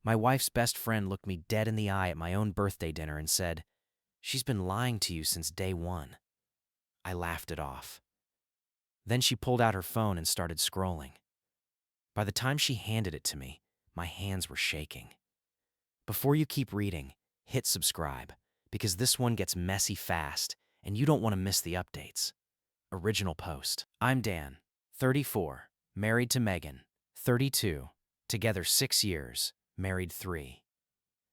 My wife's best friend looked me dead in the eye at my own birthday dinner and said, "She's been lying to you since day one." I laughed it off. Then she pulled out her phone and started scrolling. By the time she handed it to me, my hands were shaking. Before you keep reading, hit subscribe, because this one gets messy fast and you don't want to miss the updates. Original post. I'm Dan, 34, married to Megan, 32, together 6 years, married 3.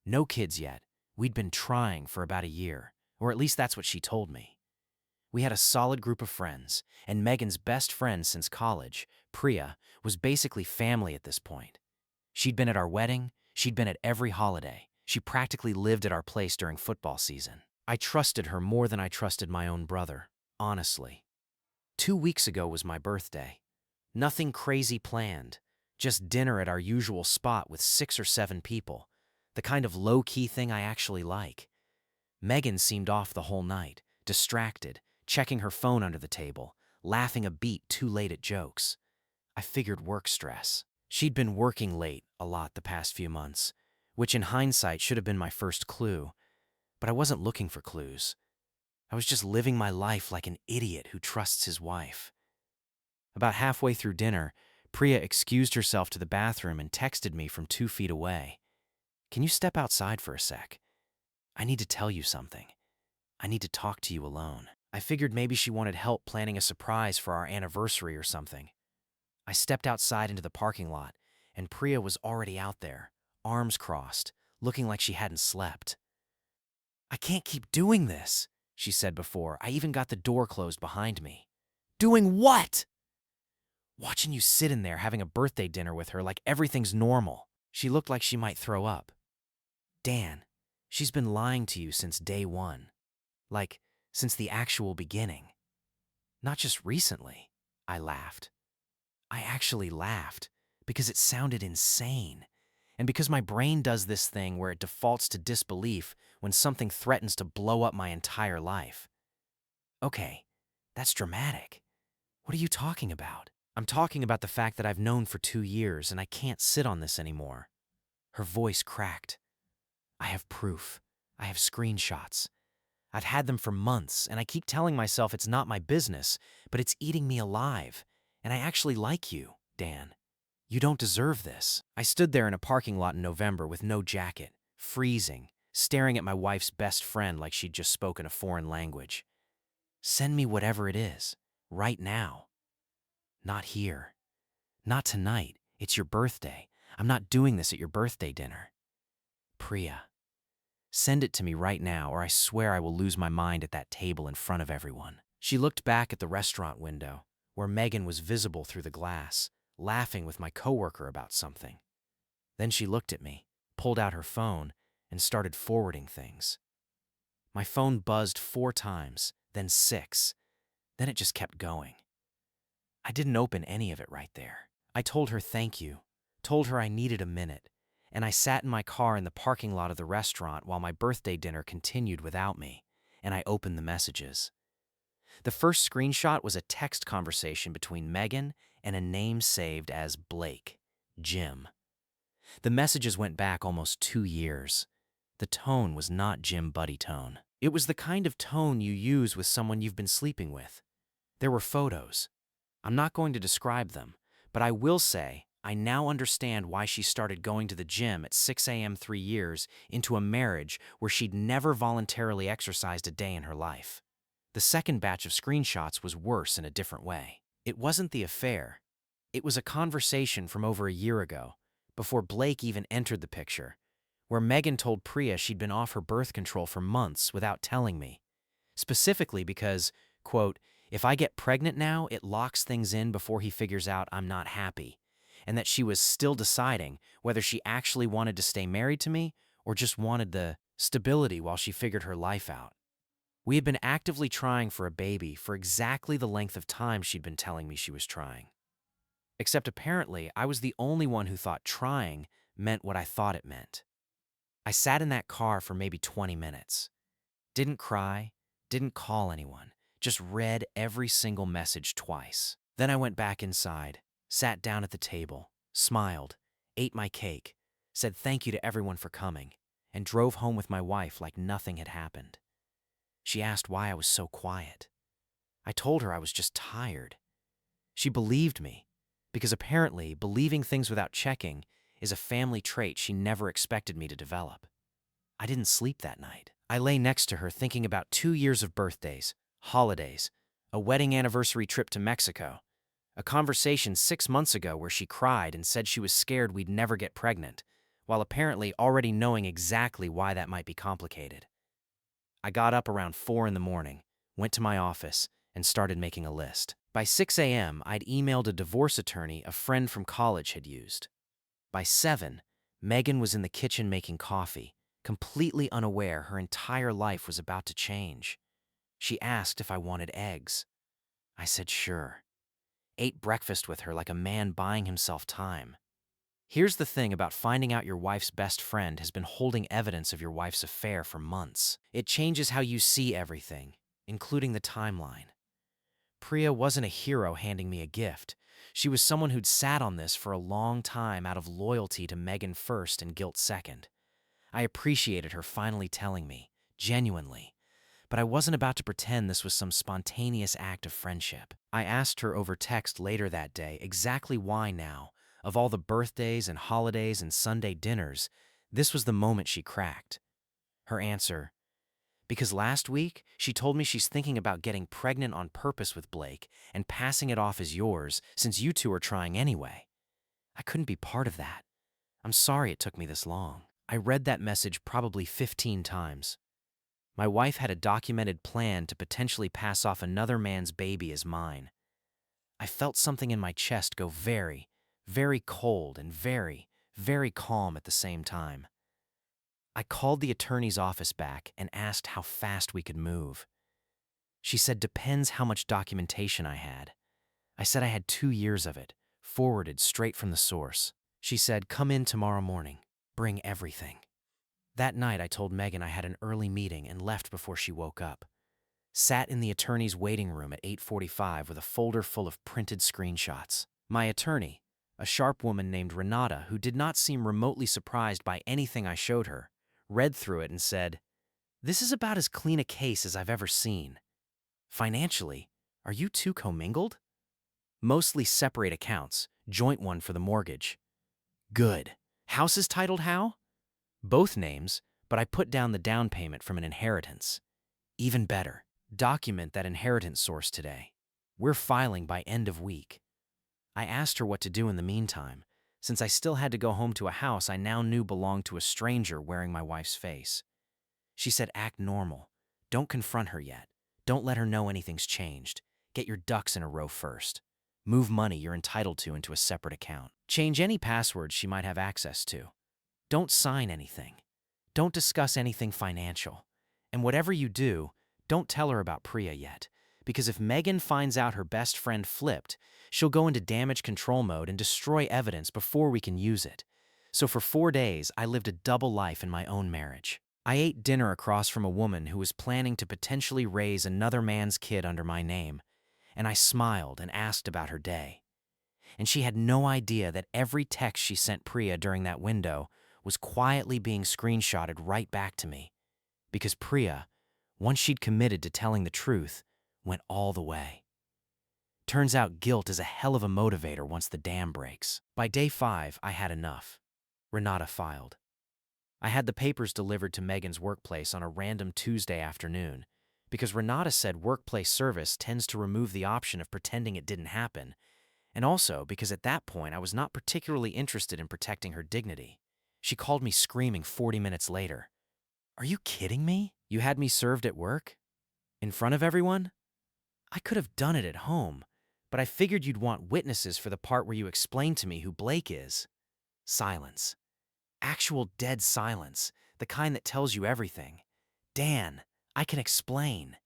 No kids yet. We'd been trying for about a year, or at least that's what she told me. We had a solid group of friends, and Megan's best friend since college, Priya, was basically family at this point. She'd been at our wedding, she'd been at every holiday. She practically lived at our place during football season. I trusted her more than I trusted my own brother, honestly. 2 weeks ago was my birthday. Nothing crazy planned, just dinner at our usual spot with 6 or 7 people, the kind of low-key thing I actually like. Megan seemed off the whole night, distracted, checking her phone under the table, laughing a beat too late at jokes. I figured work stress. She'd been working late a lot the past few months, which in hindsight should have been my first clue, but I wasn't looking for clues. I was just living my life like an idiot who trusts his wife. About halfway through dinner, Priya excused herself to the bathroom and texted me from 2 feet away. "Can you step outside for a sec? I need to tell you something. I need to talk to you alone." I figured maybe she wanted help planning a surprise for our anniversary or something. I stepped outside into the parking lot, and Priya was already out there, arms crossed, looking like she hadn't slept. "I can't keep doing this," she said before I even got the door closed behind me. "Doing what?" "Watching you sit in there having a birthday dinner with her like everything's normal." She looked like she might throw up. "Dan, she's been lying to you since day one. Like, since the actual beginning. Not just recently." I laughed. I actually laughed because it sounded insane, and because my brain does this thing where it defaults to disbelief when something threatens to blow up my entire life. "Okay, that's dramatic. What are you talking about?" "I'm talking about the fact that I've known for 2 years and I can't sit on this anymore." Her voice cracked. "I have proof. I have screenshots. I've had them for months, and I keep telling myself it's not my business, but it's eating me alive. And I actually like you, Dan. You don't deserve this." I stood there in a parking lot in November with no jacket, freezing, staring at my wife's best friend like she'd just spoken a foreign language. "Send me whatever it is, right now." "Not here. Not tonight. It's your birthday. I'm not doing this at your birthday dinner." "Priya, send it to me right now, or I swear I will lose my mind at that table in front of everyone." She looked back at the restaurant window, where Megan was visible through the glass, laughing with my coworker about something. Then she looked at me, pulled out her phone, and started forwarding things. My phone buzzed 4 times, then 6. Then it just kept going. I didn't open any of it right there. I told her thank you, told her I needed a minute, and I sat in my car in the parking lot of the restaurant while my birthday dinner continued without me, and I opened the messages. The first screenshot was a text conversation between Megan and a name saved as Blake, Jim. The messages went back almost 2 years. The tone was not Jim Buddy tone. It was the kind of tone you use with someone you've been sleeping with. There were photos. I'm not going to describe them, but I will say I now understand why she started going to the gym at 6 a.m. 3 years into a marriage where she'd never voluntarily exercised a day in her life. The second batch of screenshots was worse in a different way. It wasn't the affair. It was a conversation from over a year ago, before Blake even entered the picture, where Megan told Priya she'd been off her birth control for months without telling me, specifically because, quote, "if I get pregnant now, it locks things in before he figures out I'm not happy," and that she was still deciding whether she actually wanted to stay married to me or just wanted the stability while she figured her life out. We had been actively trying for a baby for exactly the length of time she'd been telling me she was trying. Except apparently, I was the only one who thought trying meant what I thought it meant. I sat in that car for maybe 20 minutes. Didn't cry, didn't call anyone, just read every single message twice. Then I went back inside, sat down at the table, smiled, ate my cake, said thank you to everyone for coming, and drove home with my wife like nothing had happened. She asked why I was so quiet. I told her I was just tired. She believed me, because apparently believing things without checking is a family trait she never expected me to develop. I didn't sleep that night. I lay next to her thinking about 2 years of birthdays, holidays, a wedding anniversary trip to Mexico, a conversation 6 months ago where she cried and said she was scared we'd never get pregnant, while apparently already knowing exactly why that might be complicated. I got up around 4 in the morning, went to my office, and started making a list. By 6 a.m., I'd emailed a divorce attorney a friend from college had used. By 7, Megan was in the kitchen making coffee, completely unaware her entire life was about to change. She asked if I wanted eggs. I said sure. Ate breakfast with her like a man buying himself time. Here's the thing about finding out your wife's best friend has been holding evidence of your wife's affair for months. It changes how you see everything, including the timeline. Priya wasn't a hero handing me a gift. She was someone who'd sat on this for a long time out of loyalty to Megan first and guilt second. I appreciated her finally telling me, genuinely, but I wasn't about to pretend this was some spontaneous act of friendship. I asked her over text later that day exactly why now, of all the birthdays and holidays and Sunday dinners, this was the moment she cracked. Her answer, because last week she told me she's thinking about getting pregnant on purpose with Blake and passing it off as yours since you two are trying anyway. I couldn't be part of that. I'm sorry it took me this long. I read that message probably 15 times. My wife had a documented plan to potentially pass off another man's baby as mine. I felt something in my chest go very, very cold and very, very calm at the same time. I called the attorney's office back and asked how fast we could move. She said depends how much documentation I had. I said I had 2 years of it, forwarded straight from the source. She said, come in tomorrow morning. Bring everything. That night I told Megan I had an early meeting and left before she woke up. Sat in the attorney's waiting room at 8:45 with a folder full of printed screenshots. My attorney, a sharp woman named Renata who did not seem remotely surprised by anything I showed her, read through it and said, this is about as clean a case as I've ever seen. Financially, are you two commingled? Mostly separate accounts, joint one for the mortgage. Good. House is titled how? Both names, but I put down the down payment from an inheritance. Even better. Document that inheritance source today. We're filing by end of week. I asked her what to do in the meantime, since I still had to go home to a house I now knew belonged to a stranger wearing my wife's face. She said act normal. Don't confront her yet. Don't let her know anything's changed. Get your ducks in a row first. Move money you're entitled to into a separate account. Change any passwords she might have access to. Don't sign anything. Don't discuss anything financial. And whatever you do, don't tell her about Priya yet, because if Megan finds out her best friend flipped, she'll go into damage control mode and destroy evidence before we can use it. So for 4 days, I lived a double life in my own marriage. I ate dinner across from a woman who was planning to potentially raise another man's kid under my name, and I smiled and asked about her day. And she had no idea that every text she sent Priya during that window was quietly being screenshotted right back to me, because Priya, once she'd committed to telling the truth, went all the way. Turns out guilt is a hell of a motivator once the dam breaks. By day 5, I had enough. Renata filed. I had the papers delivered to Megan's workplace on a random Tuesday afternoon, because Renata said workplace service tends to remove the option of pretending it didn't happen, and also because at that point I was not particularly interested in protecting her dignity. She called me screaming 40 minutes later. Are you kidding me? You had me served at work? In front of everyone? I could have done it at home, but I figured you'd want witnesses for the part where you explain to me who Blake is. Silence. Actual dead silence, the kind that tells you everything. Dan, I can explain.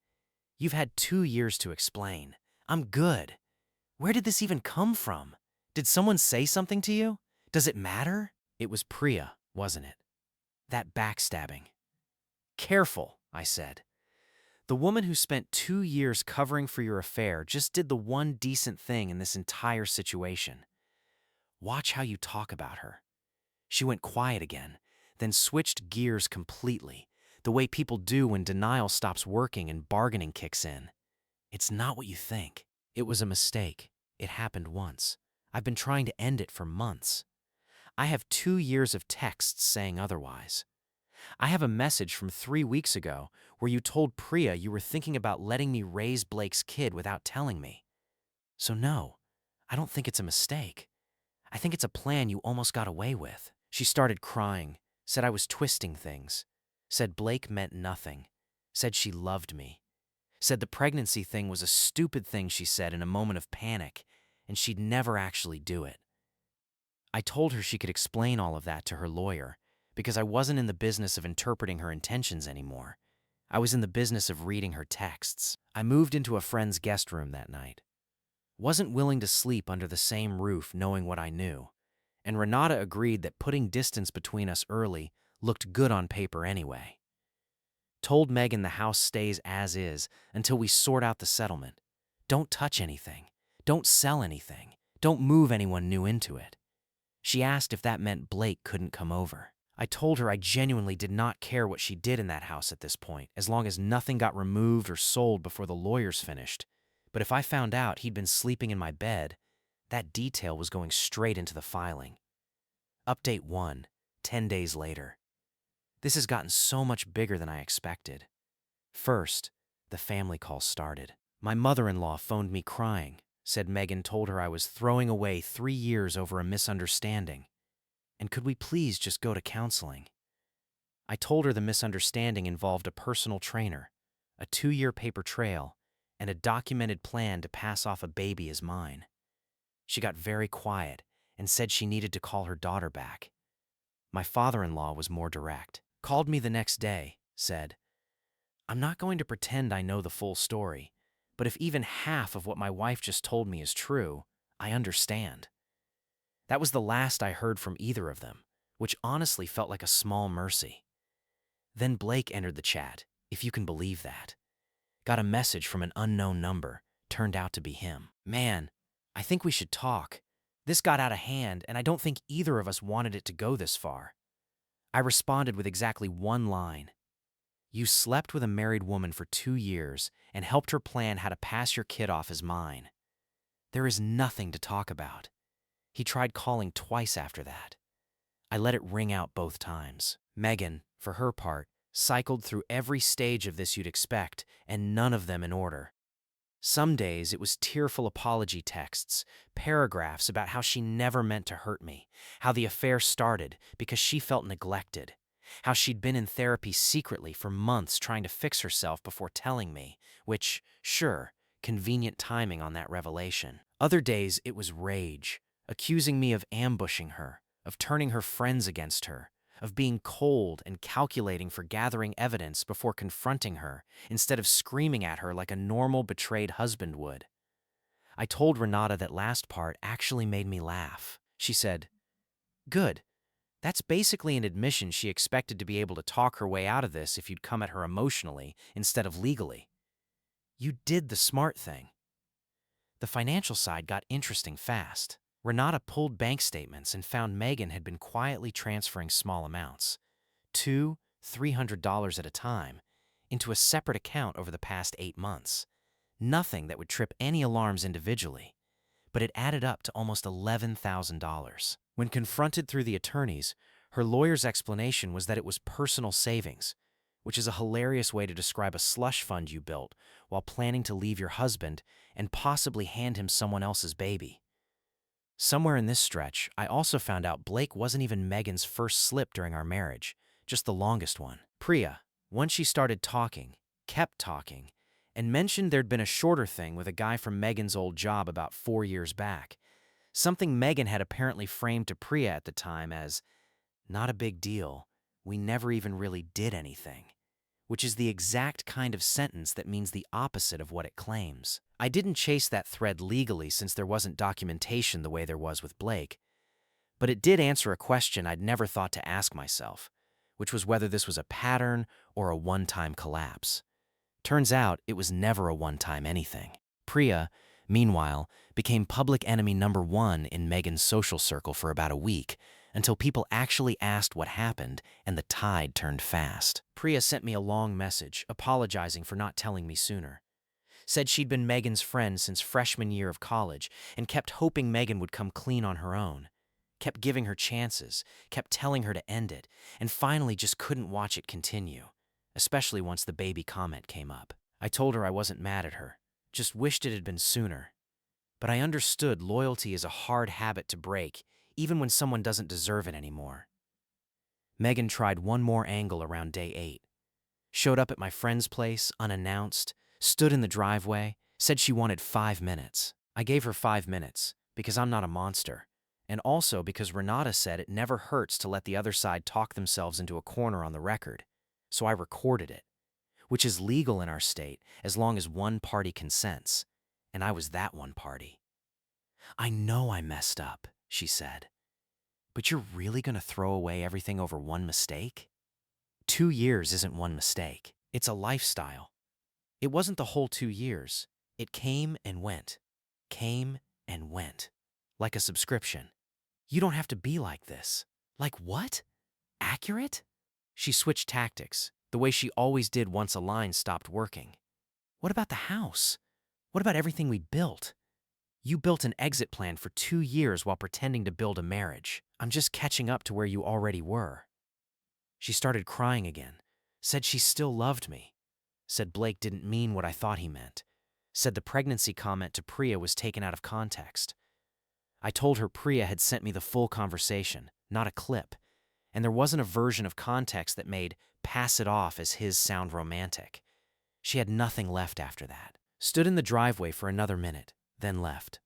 You've had 2 years to explain. I'm good. Where did this even come from? Did someone say something to you? Does it matter? It was Priya, wasn't it? That backstabbing. Careful, I said. The woman who spent 2 years covering for your affair just did the one decent thing in this entire situation. Watch how you talk about her. She went quiet again, then switched gears completely, the way people do when denial stops working and bargaining kicks in. It's not what you think. It was a mistake. It happened once. I've been trying to end it for months. I have 2 years of texts saying otherwise. I have a message from 3 weeks ago where you told Priya you were thinking about letting me raise Blake's kid without telling me. So no, I don't think it's a mistake. I think it's a plan you almost got away with. She started crying, said I was twisting things, said Blake meant nothing, said she loved me, said the pregnancy thing was a stupid thing she said in a moment of panic, and she'd never actually do it. I told her she could explain all of that to her lawyer, because I wasn't in the business of interpreting her intentions anymore. I was in the business of reading her texts. I moved into a friend's guest room that night. Wasn't willing to sleep under the same roof knowing what I knew, and Renata agreed that putting distance between us early looked good on paper anyway. Told Megan the house stays as is until we sort out the settlement. Don't touch anything. Don't sell anything. Don't move anyone new into it. She asked if that meant Blake couldn't come over. I told her I genuinely did not care what she did in that house at this point, as long as nothing got removed or sold before the lawyers finished. But if I found out he'd been sleeping in my bed, that detail was going straight into the filing. Update 1, 10 days later. This has gotten so much bigger than I expected. First, the family call started. My mother-in-law phoned me crying, said Megan told her I was throwing away 3 years over a misunderstanding. And could we please just go to counseling? I told her the misunderstanding involved a personal trainer, a 2-year paper trail, and a documented plan to pass off a baby as mine. She got very quiet and said she needed to call her daughter back. My father-in-law was more direct. Called me the next day, said, I'm not going to pretend I know the full story, but if even half of what my wife just told me is true, I understand. That was the last I heard from either of them, which honestly felt like a small mercy. Then Blake entered the chat, if you can believe that. Got a message from an unknown number, turned out to be him. Man, I think we should talk. This got out of hand, and I don't think either of us wanted it to go this far. I responded with exactly one line. You slept with a married woman for 2 years and helped her plan how to pass your kid off as mine. There is nothing to talk about. He tried calling twice after that. I let it ring out both times. Megan, for her part, cycled through every stage of this you'd expect, and none of them in order. Some days it was tearful apology texts, paragraphs about how she never meant to hurt me, how the affair started because she felt neglected, how she'd been in therapy secretly for months trying to fix herself before telling me, which, sure, convenient timing on that revelation. Other days it was rage, accusing me of ambushing her, of turning her friends against her, of being cold and calculating for gathering evidence before confronting her instead of screaming at her like a normal betrayed husband would. I told Renata that last part actually made me laugh. She said, Good. That's basically an admission she expected to be able to talk her way out of this if you'd come at her emotionally instead of legally. You did the smart thing. The financial side got interesting fast. Renata pulled bank statements and found Megan had been quietly transferring small amounts, $200, $300 at a time, into a separate account over the past 8 months. Nothing that would trip any alarms individually, but it added up to almost $11,000. When confronted through the attorneys, her lawyer's explanation was that it was personal savings, which is a hilarious way to describe a slush fund you built while planning to leave your husband and possibly hand him someone else's baby. Somewhere in this stretch, I also found out Blake wasn't even Megan's first slip during our marriage, just the longest one. Priya, once she started talking, kept talking, and mentioned there'd been a shorter thing with a guy from Megan's old job about 4 years back, something Megan had apparently framed to Priya at the time as, not a big deal, we never even really did anything, which is the exact kind of sentence that means the opposite of what it claims. I didn't chase that thread legally since there wasn't documentation the way there was with Blake, but it did answer a question I'd never thought to ask myself, which was whether this was a pattern or a one-time collapse. Turns out it was never a one-time anything. Priya, meanwhile, became public enemy number 1 in Megan's social circle for about a week, until people actually asked what happened and the tide turned fast. Priya sent me a long message apologizing for not telling me sooner. Said she'd been Megan's friend since freshman year of college and kept hoping Megan would come clean on her own. Kept giving her chances, kept telling her to end it, and finally just couldn't watch it continue, especially once the baby comment came up. I told her I wasn't mad at her, just wished it had been sooner. But I understood loyalty is a hard habit to break, even when someone doesn't deserve it anymore. Megan tried one more angle around day 8. Showed up at my friend's place, unannounced, stood in the driveway, said she wanted 5 minutes. I gave her 5 minutes, because I'm not a monster, and also because Renata said it never hurts to let the other side talk themselves into a corner on the record. So I recorded it, which is legal in our state as long as one party consents, and I was that one party. "I know I messed up," she said, "but you're really going to throw away everything over one mistake? 2 years isn't one mistake. It's a lifestyle." It wasn't the whole 2 years. It came and went, like a subscription. "You don't have to be like this." Like what? Accurate? She switched tactics, the way she always did once a line stopped working. "What about the house? What about everything we built? You built an exit plan for 2 years while pretending to build a marriage. I'm just catching up to where you already were." She started crying again, said she still loved me, said Blake didn't mean what I thought he meant, said the pregnancy comment to Priya was taken out of context. I told her Priya had sent me the full conversation, not a clip, and there wasn't a version of context that made "pass it off" as his sound romantic. She had nothing left after that. Stood in the driveway for another minute, then left.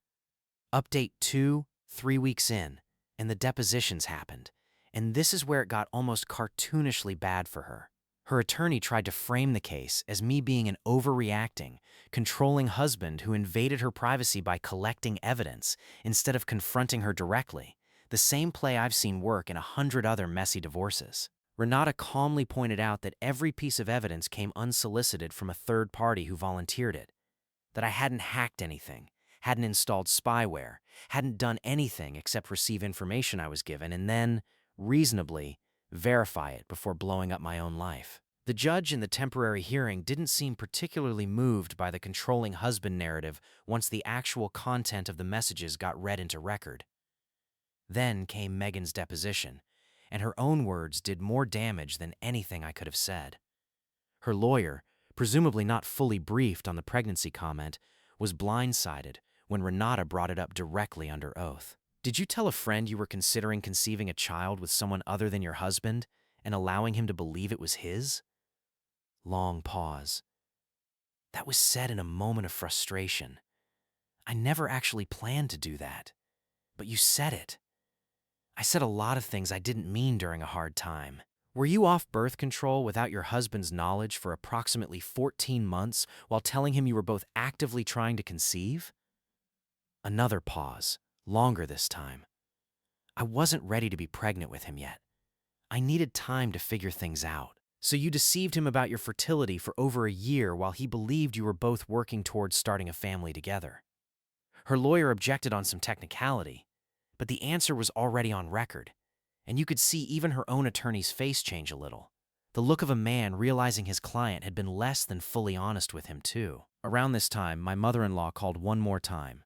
Update 2, 3 weeks in, and the depositions happened, and this is where it got almost cartoonishly bad for her. Her attorney tried to frame the case as me being an overreacting, controlling husband who invaded her privacy by collecting evidence instead of confronting her directly, the same play I've seen work in 100 other messy divorces. Renata calmly pointed out that every piece of evidence came unsolicited from a third party who volunteered it, that I hadn't hacked anything, hadn't installed spyware, hadn't done anything except receive information I was given and then, reasonably, verify it before blowing up my own life. The judge in the temporary hearing didn't seem particularly moved by the controlling husband narrative once the actual content of the messages got read into record. Then came Megan's deposition, and her own words did more damage than anything I could have said. Her lawyer, presumably not fully briefed on the pregnancy comment, was blindsided when Renata brought it up directly under oath. "Did you tell a friend you were considering conceiving a child with someone other than your husband and allowing him to believe it was his?" Long pause. "That was said in a moment of frustration. I never actually planned to do that, but you said it. I said a lot of things I didn't mean during a hard time. Were you off birth control without your husband's knowledge for approximately 14 months while telling him you were both actively trying to conceive?" Another pause, longer this time. "I wasn't ready to be pregnant with him yet. I needed time to figure things out. So you deceived him about your fertility for over a year while he believed you were both working towards starting a family together." Her lawyer objected on some technicality, but the answer was already on record, and you could see even her own attorney's face change a little. The look of a man realizing his client had been less than fully honest with him, too. Around this time, my mother-in-law called one more time.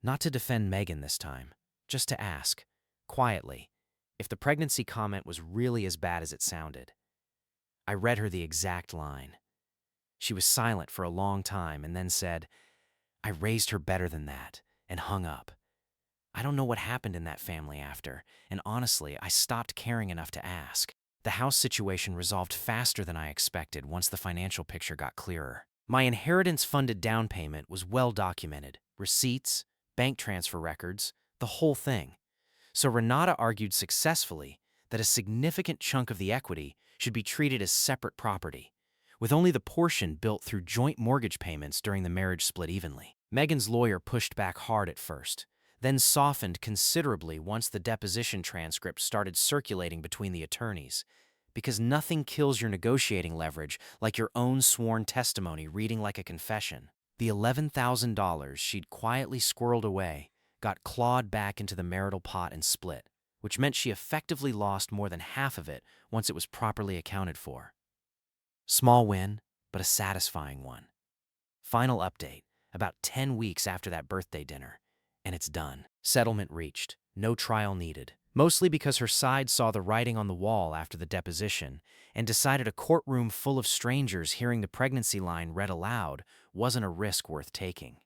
Not to defend Megan this time, just to ask, quietly, if the pregnancy comment was really as bad as it sounded. I read her the exact line. She was silent for a long time and then said, "I raised her better than that," and hung up. I don't know what happened in that family after, and honestly, I stopped caring enough to ask. The house situation resolved faster than I expected once the financial picture got clearer. My inheritance-funded down payment was well documented, receipts, bank transfer records, the whole thing. So Renata argued successfully that a significant chunk of the equity should be treated as separate property, with only the portion built through joint mortgage payments during the marriage split evenly. Megan's lawyer pushed back hard at first, then softened considerably once the deposition transcript started circulating between the attorneys, because nothing kills your negotiating leverage like your own sworn testimony reading like a confession. The $11,000 she'd quietly squirreled away got clawed back into the marital pot and split, which meant she effectively lost more than half of it once it was properly accounted for. Small win, but a satisfying one. Final update, about 10 weeks after that birthday dinner, and it's done. Settlement reached, no trial needed, mostly because her side saw the writing on the wall after the deposition and decided a courtroom full of strangers hearing the pregnancy line read aloud wasn't a risk worth taking.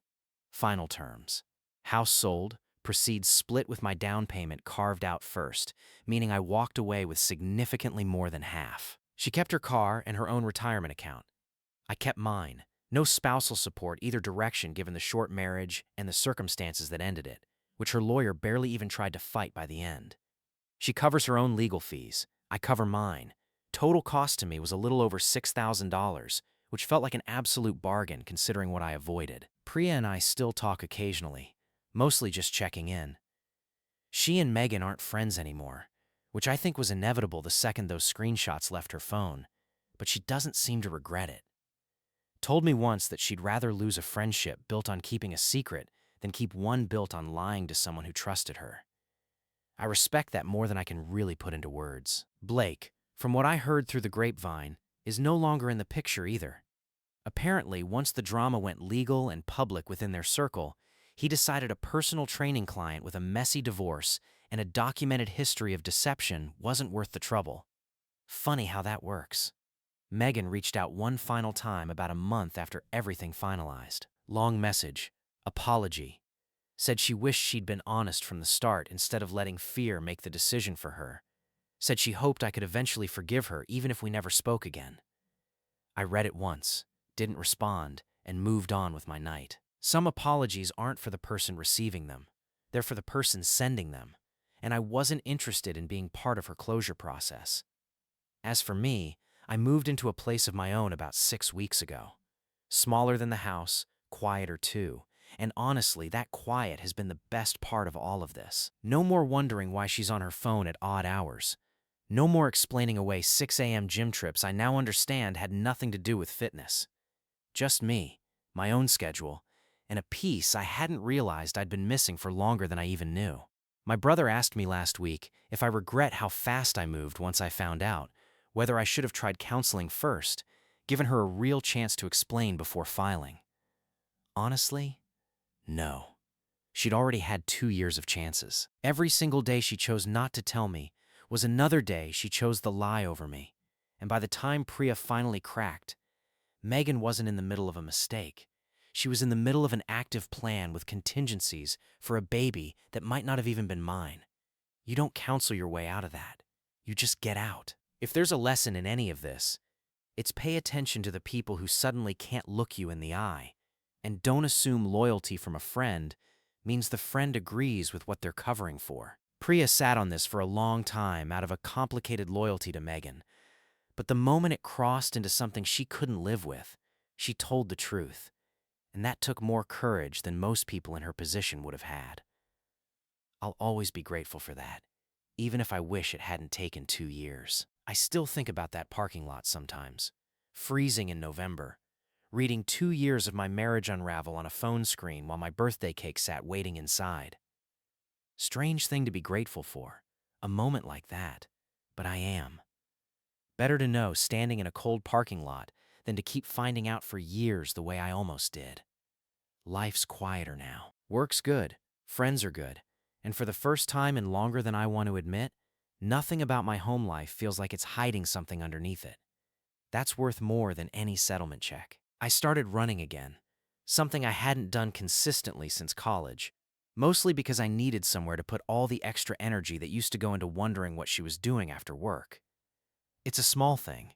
Final terms. House sold, proceeds split with my down payment carved out first, meaning I walked away with significantly more than half. She kept her car and her own retirement account. I kept mine. No spousal support either direction given the short marriage and the circumstances that ended it, which her lawyer barely even tried to fight by the end. She covers her own legal fees. I cover mine. Total cost to me was a little over $6,000, which felt like an absolute bargain considering what I avoided. Priya and I still talk occasionally, mostly just checking in. She and Megan aren't friends anymore, which I think was inevitable the second those screenshots left her phone, but she doesn't seem to regret it. Told me once that she'd rather lose a friendship built on keeping a secret than keep one built on lying to someone who trusted her. I respect that more than I can really put into words. Blake, from what I heard through the grapevine, is no longer in the picture either. Apparently, once the drama went legal and public within their circle, he decided a personal training client with a messy divorce and a documented history of deception wasn't worth the trouble. Funny how that works. Megan reached out one final time about a month after everything finalized. Long message, apology. Said she wished she'd been honest from the start instead of letting fear make the decision for her. Said she hoped I could eventually forgive her even if we never spoke again. I read it once, didn't respond, and moved on with my night. Some apologies aren't for the person receiving them. They're for the person sending them, and I wasn't interested in being part of her closure process. As for me, I moved into a place of my own about 6 weeks ago. Smaller than the house, quieter too, and honestly, that quiet has been the best part of all of this. No more wondering why she's on her phone at odd hours. No more explaining away 6 a.m. gym trips I now understand had nothing to do with fitness. Just me, my own schedule, and a piece I hadn't realized I'd been missing for longer than I even knew. My brother asked me last week if I regret how fast I moved once I found out, whether I should have tried counseling first, given her a real chance to explain before filing. Honestly, no. She'd already had 2 years of chances. Every single day she chose not to tell me was another day she chose the lie over me. And by the time Priya finally cracked, Megan wasn't in the middle of a mistake. She was in the middle of an active plan with contingencies for a baby that might not have even been mine. You don't counsel your way out of that. You just get out. If there's a lesson in any of this, it's pay attention to the people who suddenly can't look you in the eye, and don't assume loyalty from a friend means the friend agrees with what they're covering for. Priya sat on this for a long time out of a complicated loyalty to Megan, but the moment it crossed into something she couldn't live with, she told the truth, and that took more courage than most people in her position would have had. I'll always be grateful for that, even if I wish it hadn't taken 2 years. I still think about that parking lot sometimes, freezing in November, reading 2 years of my marriage unravel on a phone screen while my birthday cake sat waiting inside. Strange thing to be grateful for, a moment like that, but I am. Better to know standing in a cold parking lot than to keep finding out for years the way I almost did. Life's quieter now. Work's good, friends are good, and for the first time in longer than I want to admit, nothing about my home life feels like it's hiding something underneath it. That's worth more than any settlement check. I started running again, something I hadn't done consistently since college, mostly because I needed somewhere to put all the extra energy that used to go into wondering what she was doing after work. It's a small thing,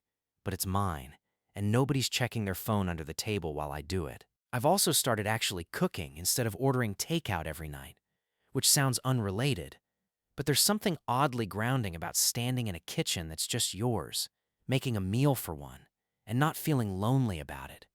but it's mine, and nobody's checking their phone under the table while I do it. I've also started actually cooking instead of ordering takeout every night, which sounds unrelated, but there's something oddly grounding about standing in a kitchen that's just yours, making a meal for one, and not feeling lonely about it.